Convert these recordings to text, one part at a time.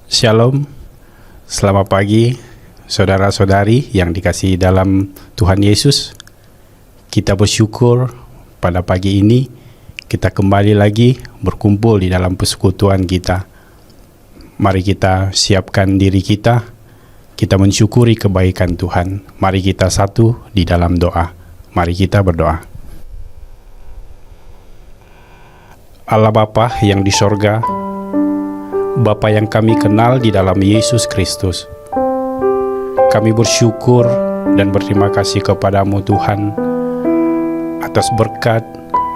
Shalom, selamat pagi saudara-saudari yang dikasihi dalam Tuhan Yesus. Kita bersyukur pada pagi ini kita kembali lagi berkumpul di dalam persekutuan kita. Mari kita siapkan diri kita mensyukuri kebaikan Tuhan. Mari kita satu di dalam doa. Mari kita berdoa. Allah Bapa yang di sorga, Bapa yang kami kenal di dalam Yesus Kristus, kami bersyukur dan berterima kasih kepadamu Tuhan atas berkat,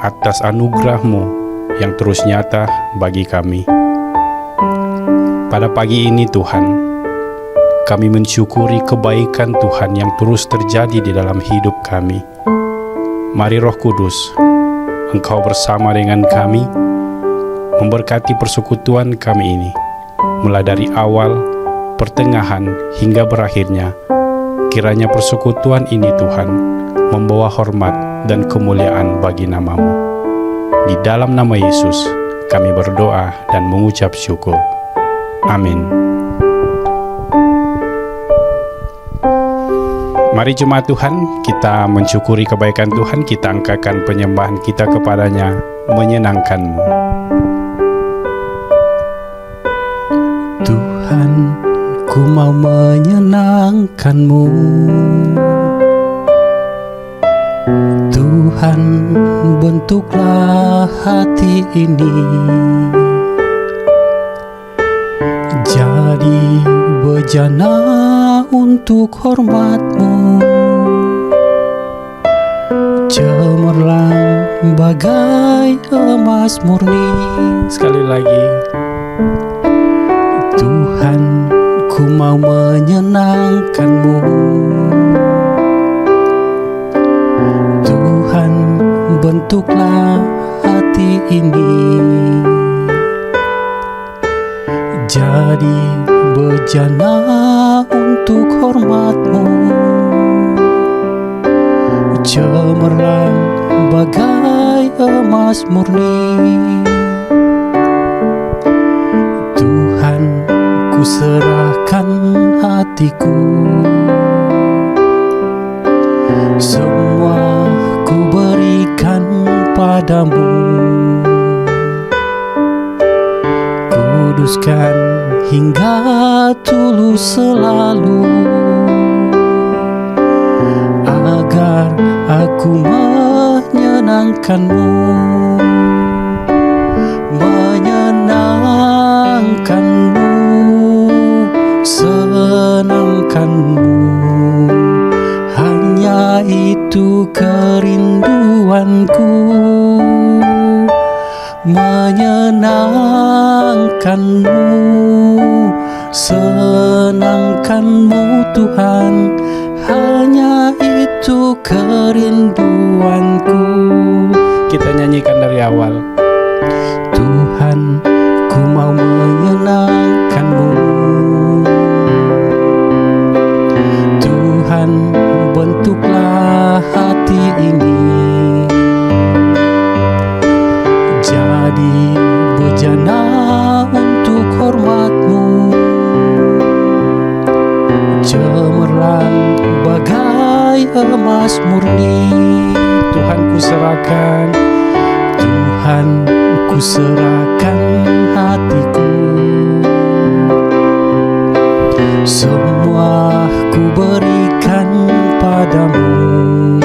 atas anugerah-Mu yang terus nyata bagi kami. Pada pagi ini Tuhan, kami mensyukuri kebaikan Tuhan yang terus terjadi di dalam hidup kami. Mari Roh Kudus, Engkau bersama dengan kami, memberkati persekutuan kami ini, mulai dari awal, pertengahan, hingga berakhirnya. Kiranya persekutuan ini Tuhan membawa hormat dan kemuliaan bagi nama-Mu. Di dalam nama Yesus kami berdoa dan mengucap syukur. Amin. Mari jemaat Tuhan, kita mensyukuri kebaikan Tuhan, kita angkatkan penyembahan kita kepadanya, menyenangkan-Mu. Tuhan, ku mau menyenangkan-Mu. Tuhan, bentuklah hati ini jadi bejana untuk hormat-Mu, cemerlang bagai emas murni. Sekali lagi, Tuhan, ku mau menyenangkan-Mu. Tuhan, bentuklah hati ini jadi bejana untuk hormat-Mu, cemerlang bagai emas murni. Tuhan, ku serahkan hatiku, semua ku berikan padamu. Kuduskan hingga tulus selalu, agar aku menyenangkan-Mu. Menyenangkan-Mu, senangkan-Mu, hanya itu kerinduanku. Menyenangkan-Mu, senangkan-Mu Tuhan, hanya itu kerinduanku. Kita nyanyikan dari awal. Tuhan, ku mau menyenangkan-Mu. Tuhan, bentuklah hati ini jadi bejana untuk hormat-Mu, cemerlang bagai emas murni. Tuhan, ku serahkan, Tuhan, ku serahkan hatiku, semua ku berikan padamu.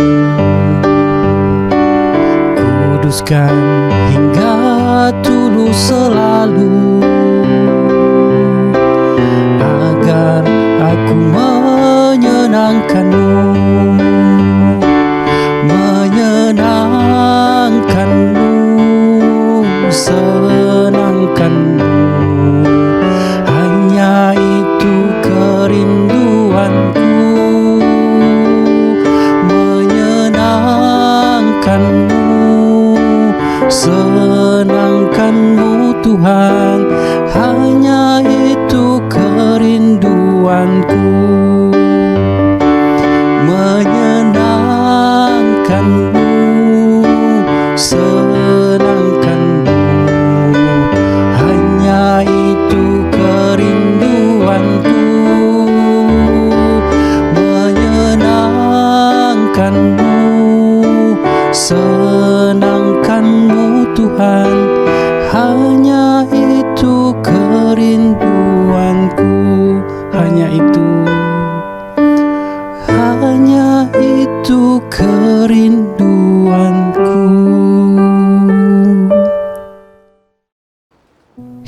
Kuduskan hingga tulus selalu, agar aku menyenangkan-Mu. Menyenangkan-Mu, senangkan-Mu, hanya itu kerinduanku.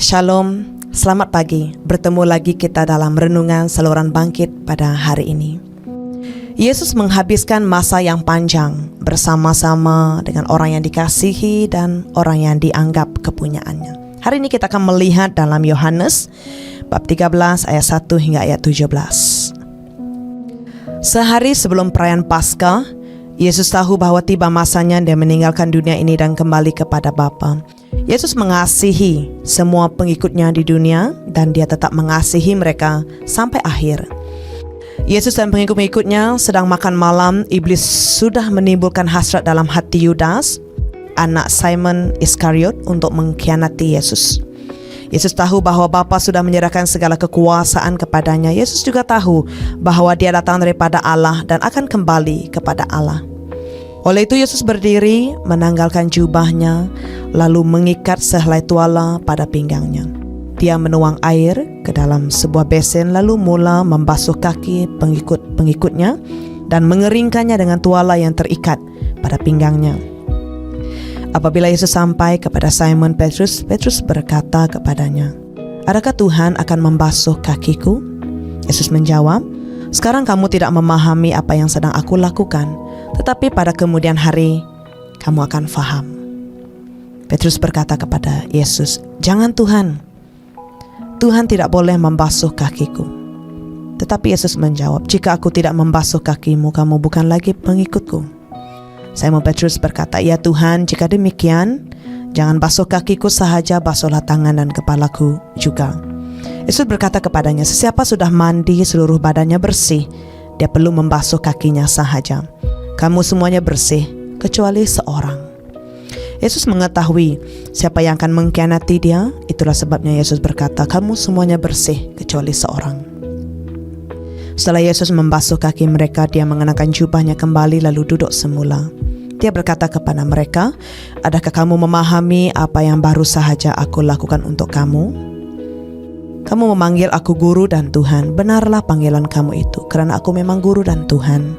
Shalom, selamat pagi. Bertemu lagi kita dalam renungan saluran bangkit pada hari ini. Yesus menghabiskan masa yang panjang bersama-sama dengan orang yang dikasihi dan orang yang dianggap kepunyaannya. Hari ini kita akan melihat dalam Yohanes bab 13 ayat 1 hingga ayat 17. Sehari sebelum perayaan Paskah, Yesus tahu bahwa tiba masanya dia meninggalkan dunia ini dan kembali kepada Bapa. Yesus mengasihi semua pengikutnya di dunia dan dia tetap mengasihi mereka sampai akhir. Yesus dan pengikut-pengikutnya sedang makan malam. Iblis sudah menimbulkan hasrat dalam hati Yudas, anak Simon Iskariot, untuk mengkhianati Yesus. Yesus tahu bahwa Bapa sudah menyerahkan segala kekuasaan kepadanya. Yesus juga tahu bahwa dia datang daripada Allah dan akan kembali kepada Allah. Oleh itu Yesus berdiri, menanggalkan jubahnya, lalu mengikat sehelai tuala pada pinggangnya. Dia menuang air ke dalam sebuah besen, lalu mula membasuh kaki pengikut-pengikutnya dan mengeringkannya dengan tuala yang terikat pada pinggangnya. Apabila Yesus sampai kepada Simon Petrus, Petrus berkata kepadanya, "Adakah Tuhan akan membasuh kakiku?" Yesus menjawab, "Sekarang kamu tidak memahami apa yang sedang aku lakukan, tetapi pada kemudian hari kamu akan faham." Petrus berkata kepada Yesus, "Jangan Tuhan, Tuhan tidak boleh membasuh kakiku." Tetapi Yesus menjawab, "Jika aku tidak membasuh kakimu, kamu bukan lagi pengikutku." Simon Petrus berkata, "Ya Tuhan, jika demikian, jangan basuh kakiku sahaja, basuhlah tangan dan kepalaku juga." Yesus berkata kepadanya, "Sesiapa sudah mandi seluruh badannya bersih, dia perlu membasuh kakinya sahaja. Kamu semuanya bersih, kecuali seorang." Yesus mengetahui siapa yang akan mengkhianati dia. Itulah sebabnya Yesus berkata, "Kamu semuanya bersih, kecuali seorang." Setelah Yesus membasuh kaki mereka, dia mengenakan jubahnya kembali lalu duduk semula. Dia berkata kepada mereka, "Adakah kamu memahami apa yang baru sahaja aku lakukan untuk kamu? Kamu memanggil aku guru dan Tuhan. Benarlah panggilan kamu itu, karena aku memang guru dan Tuhan.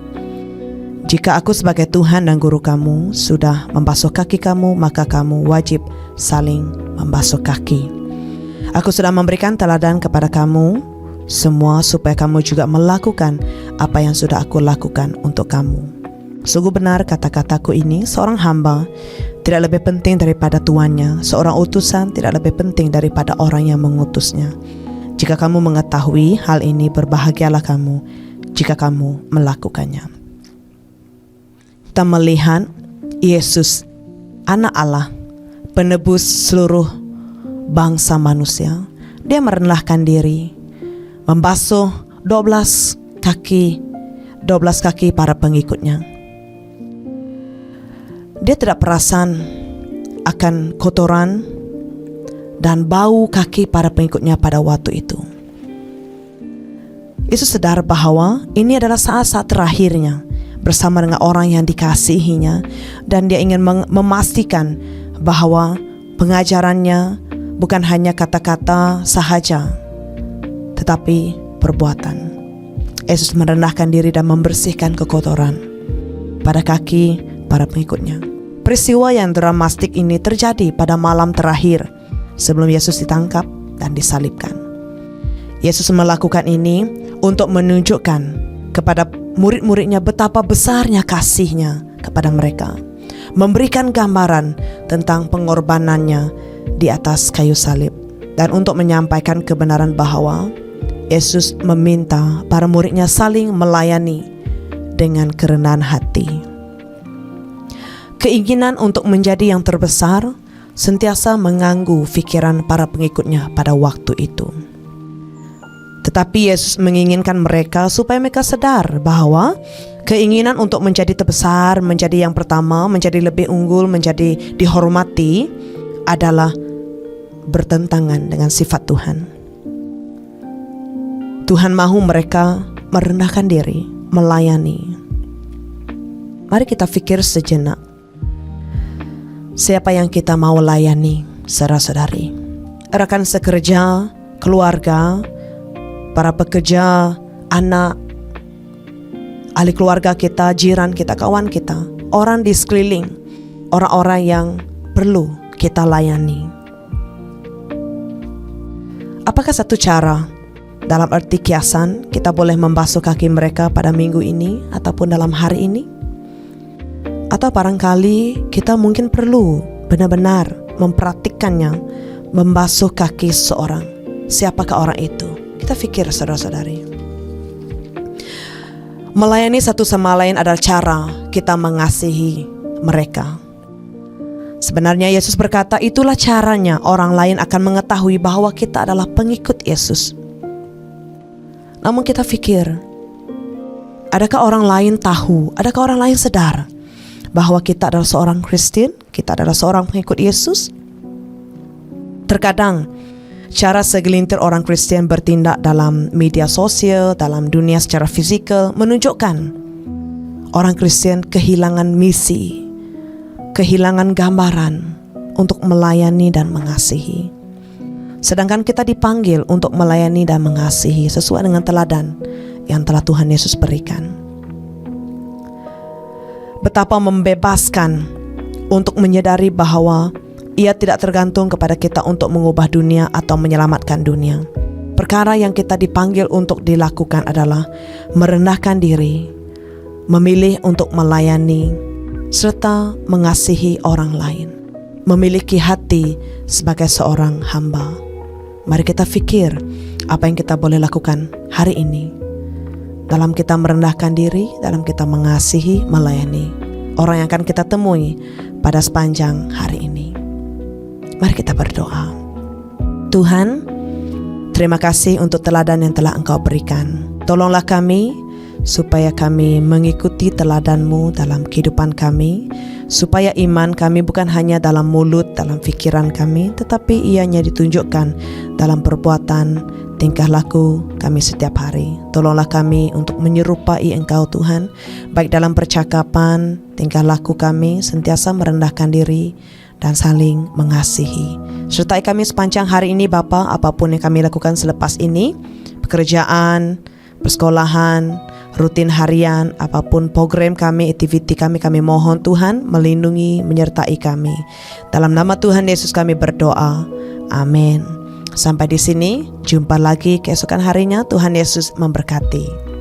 Jika aku sebagai Tuhan dan guru kamu sudah membasuh kaki kamu, maka kamu wajib saling membasuh kaki. Aku sudah memberikan teladan kepada kamu semua supaya kamu juga melakukan apa yang sudah aku lakukan untuk kamu. Sungguh benar kata-kataku ini, seorang hamba tidak lebih penting daripada tuannya, seorang utusan tidak lebih penting daripada orang yang mengutusnya. Jika kamu mengetahui hal ini, berbahagialah kamu jika kamu melakukannya." Kita melihat Yesus, anak Allah, penebus seluruh bangsa manusia. Dia merendahkan diri, membasuh 12 kaki para pengikutnya. Dia tidak perasan akan kotoran dan bau kaki para pengikutnya pada waktu itu. Yesus sadar bahwa ini adalah saat-saat terakhirnya bersama dengan orang yang dikasihinya, dan dia ingin memastikan bahwa pengajarannya bukan hanya kata-kata sahaja, tetapi perbuatan. Yesus merendahkan diri dan membersihkan kekotoran pada kaki para pengikutnya. Peristiwa yang dramatik ini terjadi pada malam terakhir sebelum Yesus ditangkap dan disalibkan. Yesus melakukan ini untuk menunjukkan kepada murid-muridnya betapa besarnya kasihnya kepada mereka, memberikan gambaran tentang pengorbanannya di atas kayu salib, dan untuk menyampaikan kebenaran bahwa Yesus meminta para muridnya saling melayani dengan kerendahan hati. Keinginan untuk menjadi yang terbesar sentiasa mengganggu pikiran para pengikutnya pada waktu itu. Tetapi Yesus menginginkan mereka supaya mereka sadar bahwa keinginan untuk menjadi terbesar, menjadi yang pertama, menjadi lebih unggul, menjadi dihormati adalah bertentangan dengan sifat Tuhan. Tuhan mahu mereka merendahkan diri, melayani. Mari kita pikir sejenak. Siapa yang kita mau layani, saudara-saudari? Rekan sekerja, keluarga, para pekerja, anak, ahli keluarga kita, jiran kita, kawan kita, orang di sekeliling, orang-orang yang perlu kita layani. Apakah satu cara, dalam arti kiasan, kita boleh membasuh kaki mereka pada minggu ini ataupun dalam hari ini? Atau barangkali kita mungkin perlu benar-benar mempraktikkannya, membasuh kaki seseorang. Siapakah orang itu? Kita pikir, saudara-saudari. Melayani satu sama lain adalah cara kita mengasihi mereka. Sebenarnya Yesus berkata, itulah caranya orang lain akan mengetahui bahwa kita adalah pengikut Yesus. Namun kita pikir, adakah orang lain tahu, adakah orang lain sadar bahwa kita adalah seorang Kristen, kita adalah seorang pengikut Yesus? Terkadang cara segelintir orang Kristen bertindak dalam media sosial, dalam dunia secara fisikal, menunjukkan orang Kristen kehilangan misi, kehilangan gambaran untuk melayani dan mengasihi. Sedangkan kita dipanggil untuk melayani dan mengasihi sesuai dengan teladan yang telah Tuhan Yesus berikan. Betapa membebaskan untuk menyadari bahwa Ia tidak tergantung kepada kita untuk mengubah dunia atau menyelamatkan dunia. Perkara yang kita dipanggil untuk dilakukan adalah merendahkan diri, memilih untuk melayani, serta mengasihi orang lain. Memiliki hati sebagai seorang hamba. Mari kita fikir apa yang kita boleh lakukan hari ini. Dalam kita merendahkan diri, dalam kita mengasihi, melayani orang yang akan kita temui pada sepanjang hari ini. Mari kita berdoa. Tuhan, terima kasih untuk teladan yang telah Engkau berikan. Tolonglah kami supaya kami mengikuti teladan-Mu dalam kehidupan kami, supaya iman kami bukan hanya dalam mulut, dalam fikiran kami, tetapi ianya ditunjukkan dalam perbuatan, tingkah laku kami setiap hari. Tolonglah kami untuk menyerupai Engkau Tuhan, baik dalam percakapan, tingkah laku kami sentiasa merendahkan diri dan saling mengasihi. Sertai kami sepanjang hari ini Bapa, apapun yang kami lakukan selepas ini, pekerjaan, persekolahan, rutin harian, apapun program kami, aktiviti kami mohon Tuhan melindungi, menyertai kami. Dalam nama Tuhan Yesus kami berdoa. Amin. Sampai di sini, jumpa lagi keesokan harinya. Tuhan Yesus memberkati.